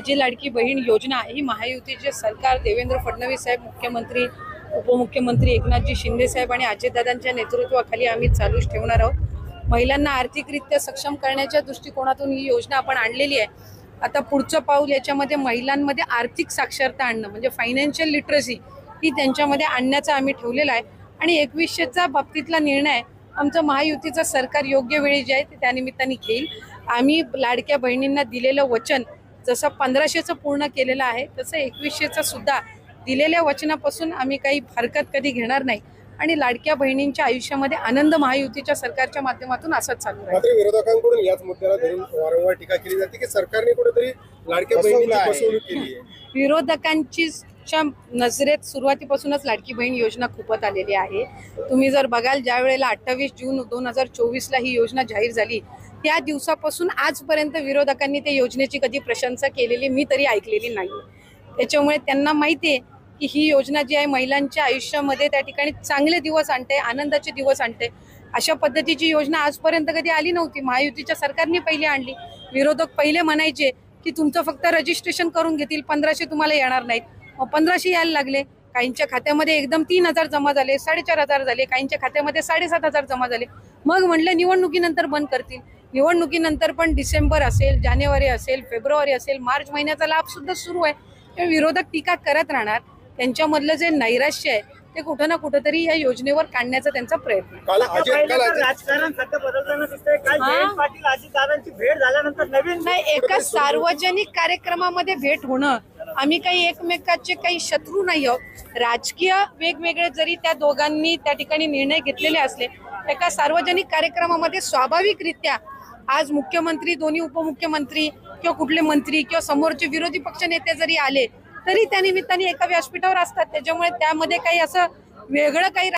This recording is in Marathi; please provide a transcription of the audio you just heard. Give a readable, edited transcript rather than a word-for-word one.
माझी लाडकी बहीण योजना ही महायुतीचे सरकार देवेंद्र फडणवीस साहेब मुख्यमंत्री उपमुख्यमंत्री एकनाथजी शिंदे साहेब आणि अजितदादांच्या नेतृत्वाखाली आम्ही चालूच ठेवणार आहोत। महिलांना आर्थिकरित्या सक्षम करण्याच्या दृष्टिकोनातून ही योजना आपण आणलेली आहे। आता पुढचं पाऊल याच्यामध्ये महिलांमध्ये आर्थिक साक्षरता आणणं म्हणजे फायनान्शियल लिटरसी ही त्यांच्यामध्ये आणण्याचा आम्ही ठेवलेला आहे। आणि 2100चा बाबतीतला निर्णय आमचं महायुतीचं सरकार योग्य वेळी जे आहे ते त्यानिमित्ताने घेईल। आम्ही लाडक्या बहिणींना दिलेलं वचन जसं 1500चं पूर्ण केलेलं आहे तसं 2100चं सुद्धा दिलेल्या वचनापासून आम्ही काही हरकत कधी घेणार नाही आणि लाडक्या बहिणींच्या आयुष्यामध्ये आनंद महायुतीच्या सरकारच्या माध्यमातून असंच चालू आहे। मात्र विरोधकांकडून याच मुद्द्याला धरून वारंवार टीका केली जाते की सरकारने कुठेतरी लाडक्या बहिणींची फसवणूक केली आहे। विरोधकांची नजरेत सुरुवातीपासूनच लाडकी बहीण योजना खूपच आलेली आहे। तुम्ही जर बघाल ज्या वेळेला 28 जून 2024ला ही योजना जाहीर झाली त्या दिवसापासून आजपर्यंत विरोधकांनी त्या योजनेची कधी प्रशंसा केलेली मी तरी ऐकलेली नाही। त्याच्यामुळे त्यांना माहिती आहे की ही योजना जी आहे महिलांच्या आयुष्यामध्ये त्या ठिकाणी चांगले दिवस आणते, आनंदाचे दिवस आणते। अशा पद्धतीची योजना आजपर्यंत कधी आली नव्हती। महायुतीच्या सरकारने पहिली आणली। विरोधक पहिले म्हणायचे की तुमचं फक्त रजिस्ट्रेशन करून घेतील, 1500 तुम्हाला येणार नाहीत। मग 1500 यायला लागले। काहींच्या खात्यामध्ये एकदम 3000 जमा झाले, 4500 झाले, काहींच्या खात्यामध्ये 7500 जमा झाले। मग म्हणले निवडणुकीनंतर बंद करतील। निवडणुकीनंतर पण डिसेंबर असेल, जानेवारी असेल, फेब्रुवारी असेल, मार्च महिन्याचा लाभ सुद्धा सुरू आहे। विरोधक टीका करत राहणार। त्यांच्यामधलं जे नैराश्य आहे ते कुठं ना कुठेतरी या योजनेवर काढण्याचा त्यांचा प्रयत्न राजकारण सध्या बदलताना दिसतंय। काल जयंत पाटील अजितदादांची भेट झाल्यानंतर नवीन नाही, एका सार्वजनिक कार्यक्रमामध्ये भेट होणं, आम्ही काही एकमेकाचे काही शत्रू नाही आहोत। राजकीय वेगवेगळे जरी त्या दोघांनी त्या ठिकाणी निर्णय घेतलेले असले एका सार्वजनिक कार्यक्रमामध्ये स्वाभाविकरित्या आज मुख्यमंत्री, दोन्ही उपमुख्यमंत्री किंवा कुठले मंत्री किंवा समोरचे विरोधी पक्ष नेते जरी आले तरी त्या निमित्ताने एका व्यासपीठावर असतात। त्याच्यामुळे त्यामध्ये काही असं वेगळं काही